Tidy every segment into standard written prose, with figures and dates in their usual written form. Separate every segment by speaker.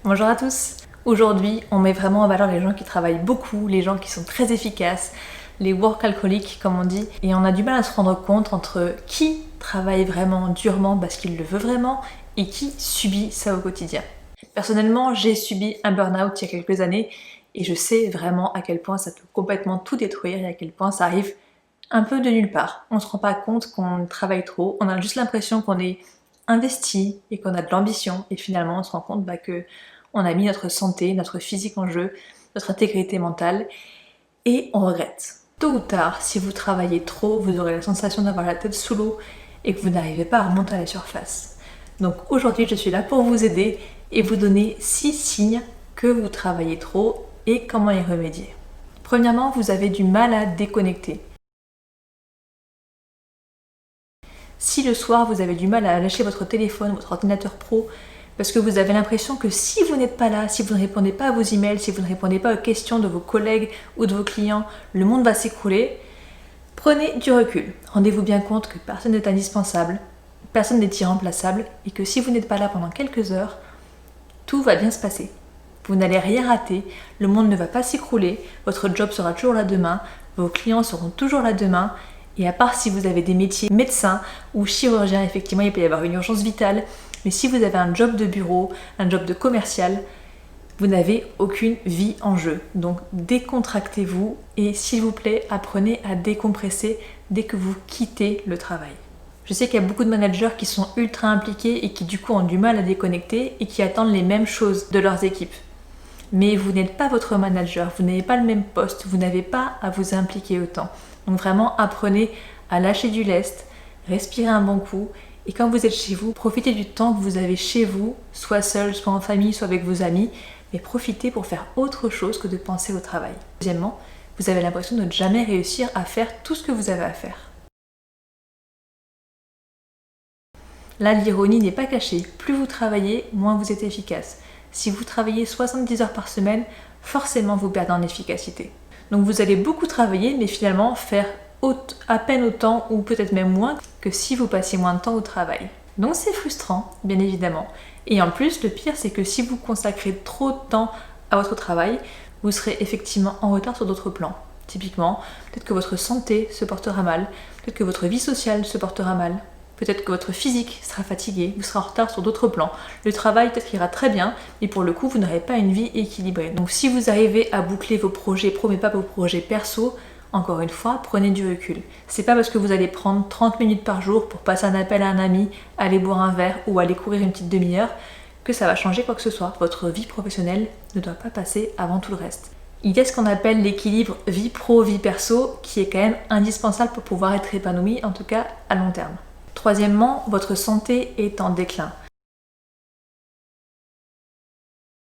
Speaker 1: Bonjour à tous. Aujourd'hui, on met vraiment en valeur les gens qui travaillent beaucoup, les gens qui sont très efficaces, les workaholics comme on dit, et on a du mal à se rendre compte entre qui travaille vraiment durement parce qu'il le veut vraiment et qui subit ça au quotidien. Personnellement, j'ai subi un burn-out il y a quelques années et je sais vraiment à quel point ça peut complètement tout détruire et à quel point ça arrive un peu de nulle part. On se rend pas compte qu'on travaille trop, on a juste l'impression qu'on est investi et qu'on a de l'ambition et finalement on se rend compte que on a mis notre santé, notre physique en jeu, notre intégrité mentale et on regrette. Tôt ou tard, si vous travaillez trop, vous aurez la sensation d'avoir la tête sous l'eau et que vous n'arrivez pas à remonter à la surface. Donc aujourd'hui, je suis là pour vous aider et vous donner 6 signes que vous travaillez trop et comment y remédier. Premièrement, vous avez du mal à déconnecter. Si le soir, vous avez du mal à lâcher votre téléphone, votre ordinateur pro, parce que vous avez l'impression que si vous n'êtes pas là, si vous ne répondez pas à vos emails, si vous ne répondez pas aux questions de vos collègues ou de vos clients, le monde va s'écrouler, prenez du recul. Rendez-vous bien compte que personne n'est indispensable, personne n'est irremplaçable et que si vous n'êtes pas là pendant quelques heures, tout va bien se passer. Vous n'allez rien rater, le monde ne va pas s'écrouler, votre job sera toujours là demain, vos clients seront toujours là demain. Et à part si vous avez des métiers médecin ou chirurgien, effectivement il peut y avoir une urgence vitale, mais si vous avez un job de bureau, un job de commercial, vous n'avez aucune vie en jeu. Donc décontractez-vous et s'il vous plaît, apprenez à décompresser dès que vous quittez le travail. Je sais qu'il y a beaucoup de managers qui sont ultra impliqués et qui du coup ont du mal à déconnecter et qui attendent les mêmes choses de leurs équipes. Mais vous n'êtes pas votre manager, vous n'avez pas le même poste, vous n'avez pas à vous impliquer autant. Donc vraiment apprenez à lâcher du lest, respirez un bon coup et quand vous êtes chez vous, profitez du temps que vous avez chez vous, soit seul, soit en famille, soit avec vos amis, mais profitez pour faire autre chose que de penser au travail. Deuxièmement, vous avez l'impression de ne jamais réussir à faire tout ce que vous avez à faire. Là, l'ironie n'est pas cachée. Plus vous travaillez, moins vous êtes efficace. Si vous travaillez 70 heures par semaine, forcément vous perdez en efficacité. Donc vous allez beaucoup travailler, mais finalement faire à peine autant ou peut-être même moins que si vous passiez moins de temps au travail. Donc c'est frustrant, bien évidemment. Et en plus, le pire, c'est que si vous consacrez trop de temps à votre travail, vous serez effectivement en retard sur d'autres plans. Typiquement, peut-être que votre santé se portera mal, peut-être que votre vie sociale se portera mal, peut-être que votre physique sera fatigué, vous serez en retard sur d'autres plans. Le travail peut-être ira très bien, mais pour le coup, vous n'aurez pas une vie équilibrée. Donc si vous arrivez à boucler vos projets pro, mais pas vos projets perso, encore une fois, prenez du recul. C'est pas parce que vous allez prendre 30 minutes par jour pour passer un appel à un ami, aller boire un verre ou aller courir une petite demi-heure que ça va changer quoi que ce soit. Votre vie professionnelle ne doit pas passer avant tout le reste. Il y a ce qu'on appelle l'équilibre vie pro-vie perso qui est quand même indispensable pour pouvoir être épanoui, en tout cas à long terme. Troisièmement, votre santé est en déclin.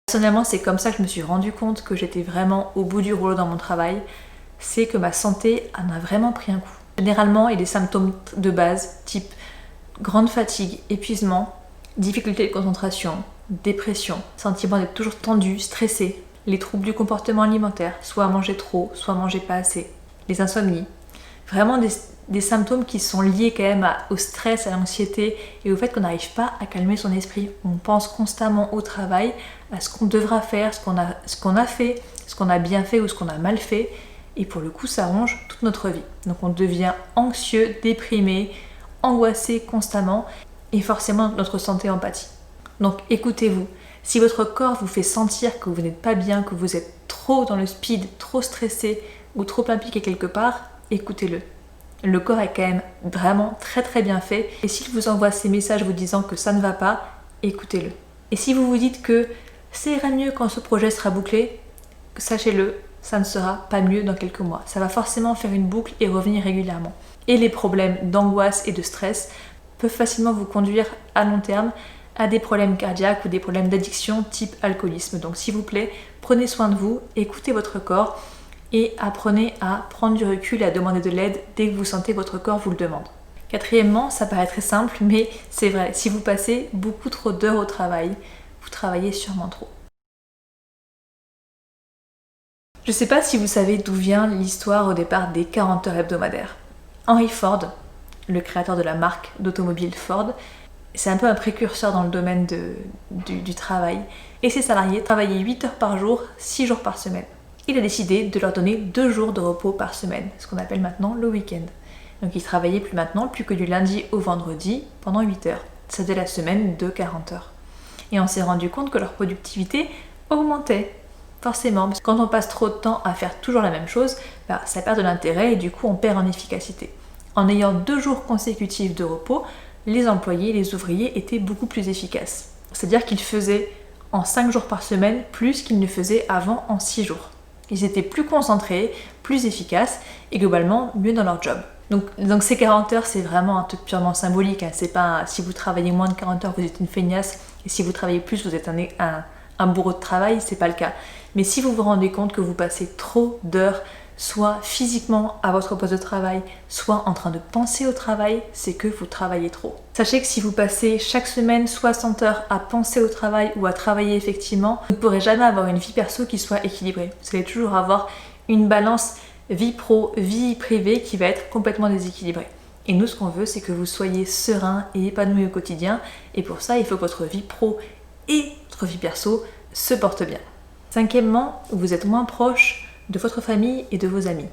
Speaker 1: Personnellement, c'est comme ça que je me suis rendu compte que j'étais vraiment au bout du rouleau dans mon travail. C'est que ma santé en a vraiment pris un coup. Généralement, il y a des symptômes de base, type grande fatigue, épuisement, difficulté de concentration, dépression, sentiment d'être toujours tendu, stressé, les troubles du comportement alimentaire, soit manger trop, soit manger pas assez, les insomnies. Vraiment des symptômes qui sont liés quand même au stress, à l'anxiété et au fait qu'on n'arrive pas à calmer son esprit. On pense constamment au travail, à ce qu'on devra faire, ce qu'on a fait, ce qu'on a bien fait ou ce qu'on a mal fait. Et pour le coup, ça ronge toute notre vie. Donc on devient anxieux, déprimé, angoissé constamment et forcément notre santé en pâtit. Donc écoutez-vous. Si votre corps vous fait sentir que vous n'êtes pas bien, que vous êtes trop dans le speed, trop stressé ou trop impliqué quelque part, écoutez-le. Le corps est quand même vraiment très très bien fait et s'il vous envoie ces messages vous disant que ça ne va pas, écoutez-le. Et si vous vous dites que ça ira mieux quand ce projet sera bouclé, sachez-le, ça ne sera pas mieux dans quelques mois. Ça va forcément faire une boucle et revenir régulièrement. Et les problèmes d'angoisse et de stress peuvent facilement vous conduire à long terme à des problèmes cardiaques ou des problèmes d'addiction type alcoolisme. Donc s'il vous plaît, prenez soin de vous, écoutez votre corps et apprenez à prendre du recul et à demander de l'aide dès que vous sentez votre corps vous le demande. Quatrièmement, ça paraît très simple, mais c'est vrai, si vous passez beaucoup trop d'heures au travail, vous travaillez sûrement trop. Je ne sais pas si vous savez d'où vient l'histoire au départ des 40 heures hebdomadaires. Henry Ford, le créateur de la marque d'automobile Ford, c'est un peu un précurseur dans le domaine du travail. Et ses salariés travaillaient 8 heures par jour, 6 jours par semaine. Il a décidé de leur donner 2 jours de repos par semaine, ce qu'on appelle maintenant le week-end. Donc ils travaillaient plus que du lundi au vendredi pendant 8 heures. C'était la semaine de 40 heures. Et on s'est rendu compte que leur productivité augmentait. Forcément, parce que quand on passe trop de temps à faire toujours la même chose, ça perd de l'intérêt et du coup on perd en efficacité. En ayant 2 jours consécutifs de repos, les employés, les ouvriers étaient beaucoup plus efficaces. C'est-à-dire qu'ils faisaient en 5 jours par semaine plus qu'ils ne faisaient avant en 6 jours. Ils étaient plus concentrés, plus efficaces et globalement mieux dans leur job. Donc ces 40 heures, c'est vraiment un truc purement symbolique. C'est pas si vous travaillez moins de 40 heures, vous êtes une feignasse, et si vous travaillez plus, vous êtes un bourreau de travail, c'est pas le cas. Mais si vous vous rendez compte que vous passez trop d'heures, soit physiquement à votre poste de travail, soit en train de penser au travail, c'est que vous travaillez trop. Sachez que si vous passez chaque semaine 60 heures à penser au travail ou à travailler effectivement, vous ne pourrez jamais avoir une vie perso qui soit équilibrée. Vous allez toujours avoir une balance vie pro, vie privée qui va être complètement déséquilibrée. Et nous, ce qu'on veut, c'est que vous soyez serein et épanoui au quotidien. Et pour ça, il faut que votre vie pro et votre vie perso se portent bien. Cinquièmement, vous êtes moins proche de votre famille et de vos amis.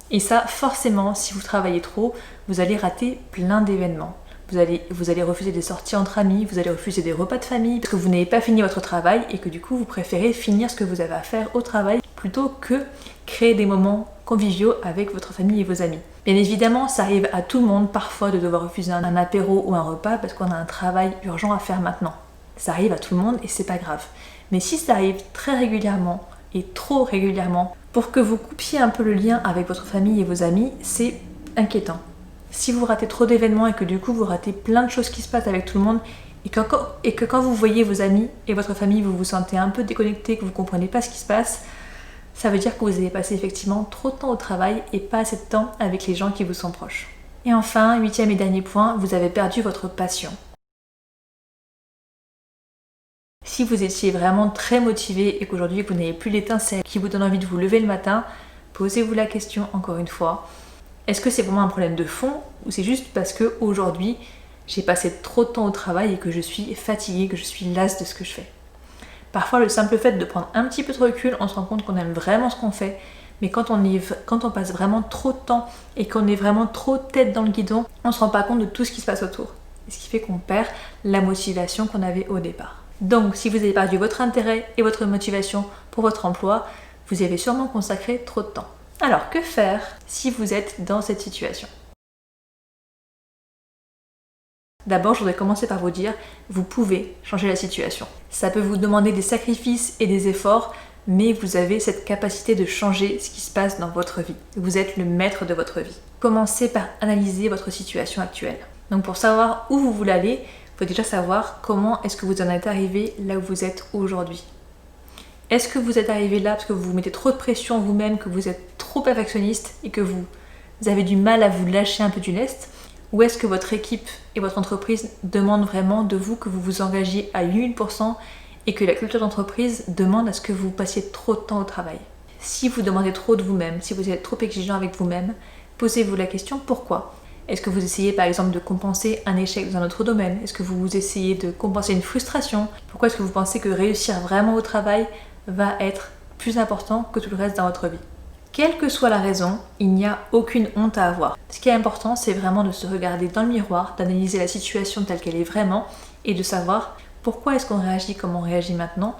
Speaker 1: Et ça, forcément, si vous travaillez trop, vous allez rater plein d'événements. Vous allez refuser des sorties entre amis, vous allez refuser des repas de famille, parce que vous n'avez pas fini votre travail et que du coup, vous préférez finir ce que vous avez à faire au travail plutôt que créer des moments conviviaux avec votre famille et vos amis. Bien évidemment, ça arrive à tout le monde parfois de devoir refuser un apéro ou un repas parce qu'on a un travail urgent à faire maintenant. Ça arrive à tout le monde et c'est pas grave. Mais si ça arrive très régulièrement et trop régulièrement, pour que vous coupiez un peu le lien avec votre famille et vos amis, c'est inquiétant. Si vous ratez trop d'événements et que du coup vous ratez plein de choses qui se passent avec tout le monde et que quand vous voyez vos amis et votre famille, vous vous sentez un peu déconnecté, que vous ne comprenez pas ce qui se passe, ça veut dire que vous avez passé effectivement trop de temps au travail et pas assez de temps avec les gens qui vous sont proches. Et enfin, 8e et dernier point, vous avez perdu votre passion. Si vous étiez vraiment très motivé et qu'aujourd'hui vous n'avez plus l'étincelle qui vous donne envie de vous lever le matin, posez-vous la question encore une fois. Est-ce que c'est vraiment un problème de fond ou c'est juste parce que aujourd'hui j'ai passé trop de temps au travail et que je suis fatiguée, que je suis lasse de ce que je fais? Parfois le simple fait de prendre un petit peu de recul, on se rend compte qu'on aime vraiment ce qu'on fait, mais quand on passe vraiment trop de temps et qu'on est vraiment trop tête dans le guidon, on ne se rend pas compte de tout ce qui se passe autour. Ce qui fait qu'on perd la motivation qu'on avait au départ. Donc si vous avez perdu votre intérêt et votre motivation pour votre emploi, vous y avez sûrement consacré trop de temps. Alors que faire si vous êtes dans cette situation? D'abord, je voudrais commencer par vous dire, vous pouvez changer la situation. Ça peut vous demander des sacrifices et des efforts, mais vous avez cette capacité de changer ce qui se passe dans votre vie. Vous êtes le maître de votre vie. Commencez par analyser votre situation actuelle. Donc pour savoir où vous voulez aller, il faut déjà savoir comment est-ce que vous en êtes arrivé là où vous êtes aujourd'hui. Est-ce que vous êtes arrivé là parce que vous vous mettez trop de pression vous-même, que vous êtes trop perfectionniste et que vous avez du mal à vous lâcher un peu du lest? Ou est-ce que votre équipe et votre entreprise demandent vraiment de vous que vous vous engagiez à 1000% et que la culture d'entreprise demande à ce que vous passiez trop de temps au travail? Si vous demandez trop de vous-même, si vous êtes trop exigeant avec vous-même, posez-vous la question pourquoi? Est-ce que vous essayez par exemple de compenser un échec dans un autre domaine? Est-ce que vous essayez de compenser une frustration? Pourquoi est-ce que vous pensez que réussir vraiment au travail va être plus important que tout le reste dans votre vie? Quelle que soit la raison, il n'y a aucune honte à avoir. Ce qui est important, c'est vraiment de se regarder dans le miroir, d'analyser la situation telle qu'elle est vraiment et de savoir pourquoi est-ce qu'on réagit comme on réagit maintenant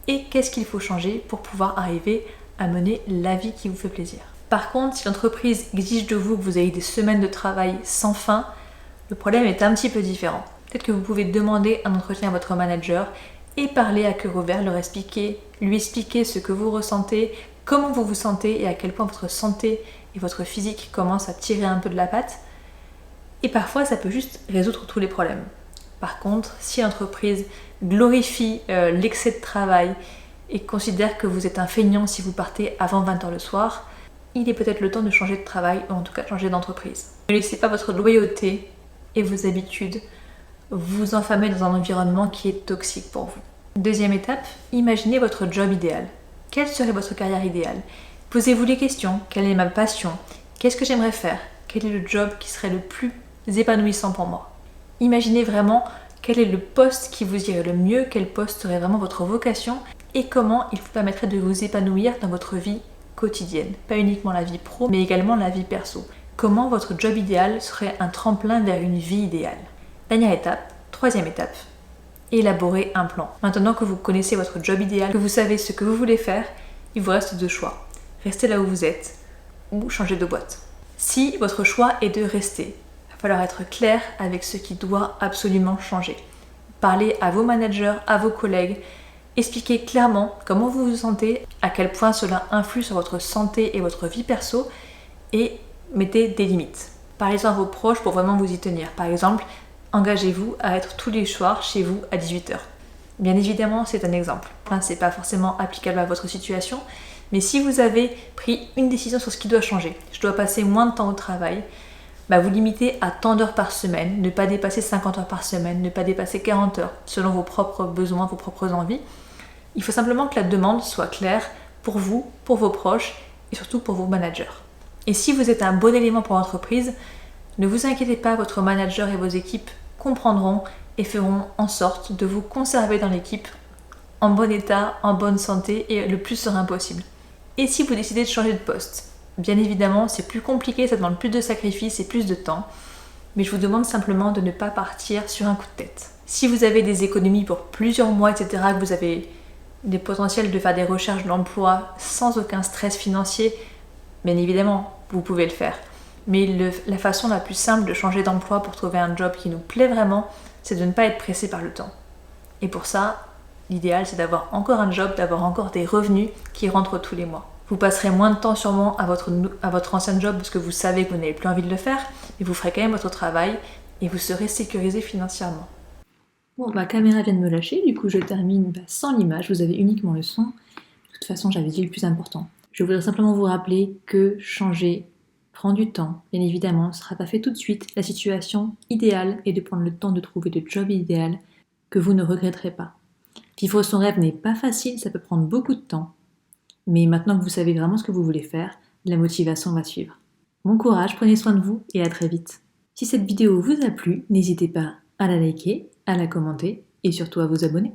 Speaker 1: et qu'est-ce qu'il faut changer pour pouvoir arriver à mener la vie qui vous fait plaisir. Par contre, si l'entreprise exige de vous que vous ayez des semaines de travail sans fin, le problème est un petit peu différent. Peut-être que vous pouvez demander un entretien à votre manager et parler à cœur ouvert, lui expliquer ce que vous ressentez, comment vous vous sentez et à quel point votre santé et votre physique commencent à tirer un peu de la patte. Et parfois, ça peut juste résoudre tous les problèmes. Par contre, si l'entreprise glorifie l'excès de travail et considère que vous êtes un feignant si vous partez avant 20h le soir, il est peut-être le temps de changer de travail ou en tout cas de changer d'entreprise. Ne laissez pas votre loyauté et vos habitudes vous enfermer dans un environnement qui est toxique pour vous. Deuxième étape, imaginez votre job idéal. Quelle serait votre carrière idéale? Posez-vous les questions. Quelle est ma passion? Qu'est-ce que j'aimerais faire? quel est le job qui serait le plus épanouissant pour moi. Imaginez vraiment quel est le poste qui vous irait le mieux, quel poste serait vraiment votre vocation et comment il vous permettrait de vous épanouir dans votre vie quotidienne. Pas uniquement la vie pro, mais également la vie perso. Comment votre job idéal serait un tremplin vers une vie idéale. Dernière étape, troisième étape, élaborer un plan. Maintenant que vous connaissez votre job idéal, que vous savez ce que vous voulez faire, il vous reste deux choix. Rester là où vous êtes ou changer de boîte. Si votre choix est de rester, il va falloir être clair avec ce qui doit absolument changer. Parlez à vos managers, à vos collègues, expliquez clairement comment vous vous sentez, à quel point cela influe sur votre santé et votre vie perso et mettez des limites. Parlez-en à vos proches pour vraiment vous y tenir. Par exemple, engagez-vous à être tous les soirs chez vous à 18h. Bien évidemment, c'est un exemple. C'est pas forcément applicable à votre situation, mais si vous avez pris une décision sur ce qui doit changer, je dois passer moins de temps au travail, vous limitez à tant d'heures par semaine, ne pas dépasser 50 heures par semaine, ne pas dépasser 40 heures, selon vos propres besoins, vos propres envies. Il faut simplement que la demande soit claire pour vous, pour vos proches et surtout pour vos managers. Et si vous êtes un bon élément pour l'entreprise, ne vous inquiétez pas, votre manager et vos équipes comprendront et feront en sorte de vous conserver dans l'équipe en bon état, en bonne santé et le plus serein possible. Et si vous décidez de changer de poste, bien évidemment, c'est plus compliqué, ça demande plus de sacrifices et plus de temps, mais je vous demande simplement de ne pas partir sur un coup de tête. Si vous avez des économies pour plusieurs mois, etc., que vous avez des potentiels de faire des recherches d'emploi sans aucun stress financier, bien évidemment, vous pouvez le faire. Mais la façon la plus simple de changer d'emploi pour trouver un job qui nous plaît vraiment, c'est de ne pas être pressé par le temps. Et pour ça, l'idéal, c'est d'avoir encore un job, d'avoir encore des revenus qui rentrent tous les mois. Vous passerez moins de temps sûrement à votre ancien job parce que vous savez que vous n'avez plus envie de le faire, mais vous ferez quand même votre travail et vous serez sécurisé financièrement. Bon, ma caméra vient de me lâcher, du coup je termine sans l'image, vous avez uniquement le son. De toute façon, j'avais dit le plus important. Je voudrais simplement vous rappeler que changer prend du temps, bien évidemment, ce ne sera pas fait tout de suite. La situation idéale est de prendre le temps de trouver le job idéal que vous ne regretterez pas. Vivre son rêve n'est pas facile, ça peut prendre beaucoup de temps. Mais maintenant que vous savez vraiment ce que vous voulez faire, la motivation va suivre. Bon courage, prenez soin de vous et à très vite. Si cette vidéo vous a plu, n'hésitez pas à la liker, à la commenter et surtout à vous abonner.